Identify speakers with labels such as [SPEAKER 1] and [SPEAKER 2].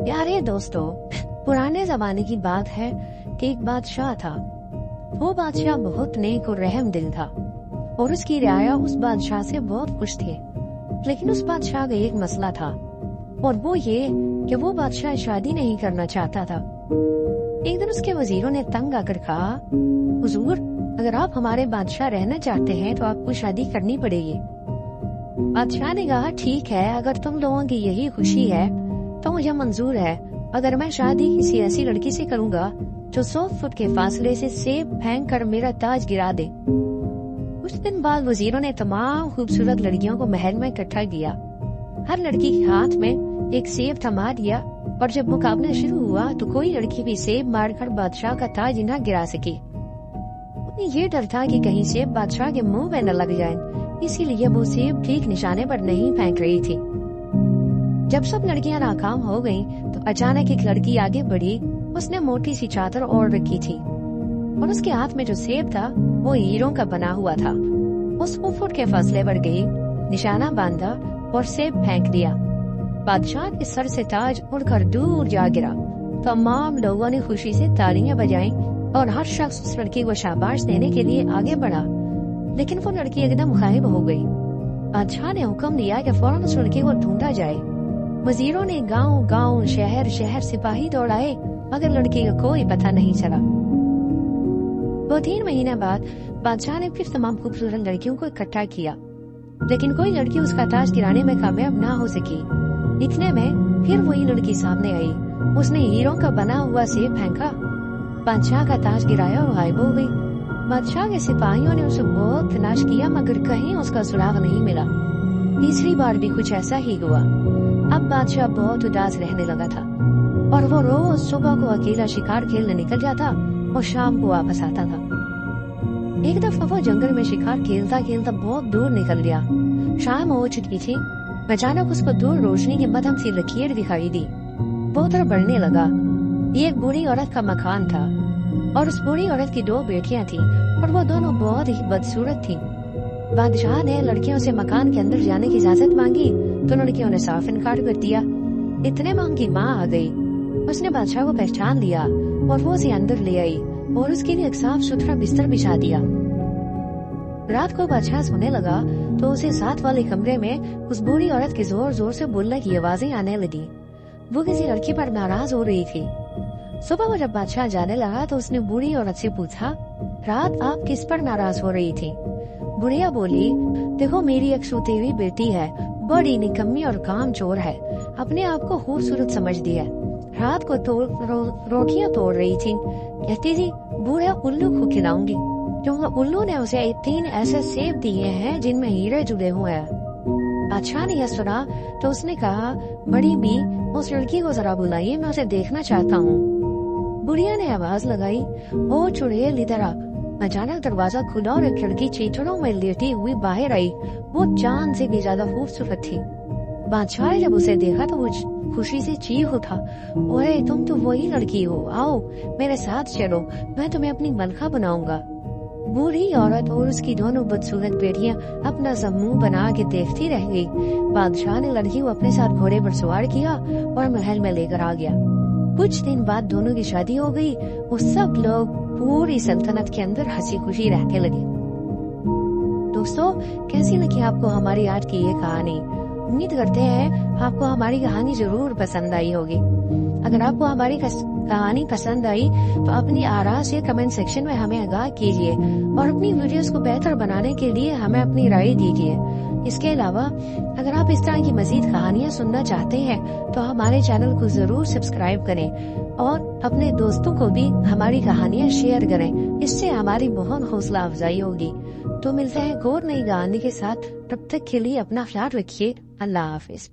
[SPEAKER 1] प्यारे दोस्तों, पुराने जमाने की बात है कि एक बादशाह था। वो बादशाह बहुत नेक और रहम दिल था और उसकी रियाया उस बादशाह से बहुत खुश थे। लेकिन उस बादशाह का एक मसला था और वो ये कि वो बादशाह शादी नहीं करना चाहता था। एक दिन उसके वजीरों ने तंग आकर कहा, हुजूर, अगर आप हमारे बादशाह रहना चाहते हैं तो आपको शादी करनी पड़ेगी। बादशाह ने कहा, ठीक है, अगर तुम लोगों की यही खुशी है तो मुझे मंजूर है। अगर मैं शादी किसी ऐसी लड़की से करूंगा जो 100 फुट के फासले से सेब फेंक कर मेरा ताज गिरा दे। कुछ दिन बाद वजीरों ने तमाम खूबसूरत लड़कियों को महल में इकट्ठा किया। हर लड़की के हाथ में एक सेब थमा दिया और जब मुकाबला शुरू हुआ तो कोई लड़की भी सेब मारकर बादशाह का ताज न गिरा सकी। उन्हें ये डर था कि कहीं सेब बादशाह के मुंह में न लग जाए, इसीलिए वो सेब ठीक निशाने पर नहीं फेंक रही थी। जब सब लड़कियां नाकाम हो गईं, तो अचानक एक लड़की आगे बढ़ी। उसने मोटी सी चादर ओढ़ रखी थी और उसके हाथ में जो सेब था वो हीरों का बना हुआ था। वो 100 फुट के फासले पर गई, निशाना बांधा और सेब फेंक दिया। बादशाह के सर से ताज उड़कर दूर जा गिरा। तमाम लोगों ने खुशी से तालियां बजाईं और हर शख्स उस लड़की को शाबाश देने के लिए आगे बढ़ा। लेकिन वो लड़की एकदम गायब हो गई। बादशाह ने हुक्म दिया कि फौरन उस लड़की को ढूंढा जाए। वजीरों ने गांव गांव शहर शहर सिपाही दौड़ाए, मगर लड़की का कोई पता नहीं चला। 2-3 महीने बाद बादशाह ने फिर तमाम खूबसूरत लड़कियों को इकट्ठा किया, लेकिन कोई लड़की उसका ताज गिराने में कामयाब ना हो सकी। इतने में फिर वही लड़की सामने आई। उसने हीरों का बना हुआ सेब फेंका, बादशाह का ताज गिराया और गायब हो गई। बादशाह के सिपाहियों ने उसे बहुत तलाश किया, मगर कहीं उसका सुराग नहीं मिला। तीसरी बार भी कुछ ऐसा ही हुआ। अब बादशाह बहुत उदास रहने लगा था और वो रोज सुबह को अकेला शिकार खेलने निकल जाता और शाम को वापस आता था। एक दफा वो जंगल में शिकार खेलता खेलता बहुत दूर निकल गया। शाम हो चुकी थी। अचानक उसको दूर रोशनी की मध्यम सी लकीर दिखाई दी। वो तरफ बढ़ने लगा। ये एक बूढ़ी औरत का मकान था और उस बूढ़ी औरत की 2 बेटियां थी और वो दोनों बहुत ही बदसूरत थी। बादशाह ने लड़कियों से मकान के अंदर जाने की इजाजत मांगी तो लड़कियों ने साफ इनकार कर दिया। इतने में उनकी माँ आ गई। उसने बादशाह को पहचान लिया और वो उसे अंदर ले आई और उसके लिए एक साफ सुथरा बिस्तर बिछा दिया। रात को बादशाह सोने लगा तो उसे साथ वाले कमरे में उस बूढ़ी औरत की जोर जोर से बोलने की आवाजें आने लगी। वो किसी लड़की पर नाराज हो रही थी। सुबह को जब बादशाह जाने लगा तो उसने बूढ़ी औरत से पूछा, रात आप किस पर नाराज हो रही थी? बुढ़िया बोली, देखो, मेरी एक सोती हुई बेटी है, बड़ी निकम्मी और कामचोर है, अपने आप को खूबसूरत समझती है। रात को रोटियां तोड़ रही थी, कहती थी बूढ़े उल्लू को खिलाऊंगी, क्योंकि उल्लू ने उसे 3 ऐसे सेब दिए हैं जिनमें हीरे जुड़े हुए हैं। बादशाह ने यह सुना तो उसने कहा, बड़ी बी, उस लड़की को जरा बुलाइए, मैं उसे देखना चाहता हूँ। बुढ़िया ने आवाज लगाई, ओ चुड़ैल, इधर आ। अचानक दरवाजा खुला और एक लड़की चीथड़ों में लेटी हुई बाहर आई। वो चांद से भी ज्यादा खूबसूरत थी। बादशाह ने जब उसे देखा तो वो खुशी से चीख उठा, ओए, तुम तो वही लड़की हो, आओ मेरे साथ चलो, मैं तुम्हें अपनी मलका बनाऊंगा। बूढ़ी औरत और उसकी दोनों बदसूरत बेटियां अपना समूह बना के देखती रह गई। बादशाह ने लड़की को अपने साथ घोड़े पर सवार किया और महल में लेकर आ गया। कुछ दिन बाद दोनों की शादी हो गई। वो सब लोग पूरी सल्तनत के अंदर हंसी खुशी रहने लगे। दोस्तों, कैसी लगी आपको हमारी आज की ये कहानी? उम्मीद करते हैं आपको हमारी कहानी जरूर पसंद आई होगी। अगर आपको हमारी कहानी पसंद आई तो अपनी आरा से कमेंट सेक्शन में हमें आगाह कीजिए और अपनी वीडियोस को बेहतर बनाने के लिए हमें अपनी राय दीजिए। इसके अलावा अगर आप इस तरह की मजीद कहानियाँ सुनना चाहते हैं तो हमारे चैनल को जरूर सब्सक्राइब करें और अपने दोस्तों को भी हमारी कहानियाँ शेयर करें। इससे हमारी बहुत हौसला अफजाई होगी। तो मिलते हैं एक और नई कहानी के साथ। तब तक के लिए अपना ख्याल रखिए। अल्लाह हाफिज।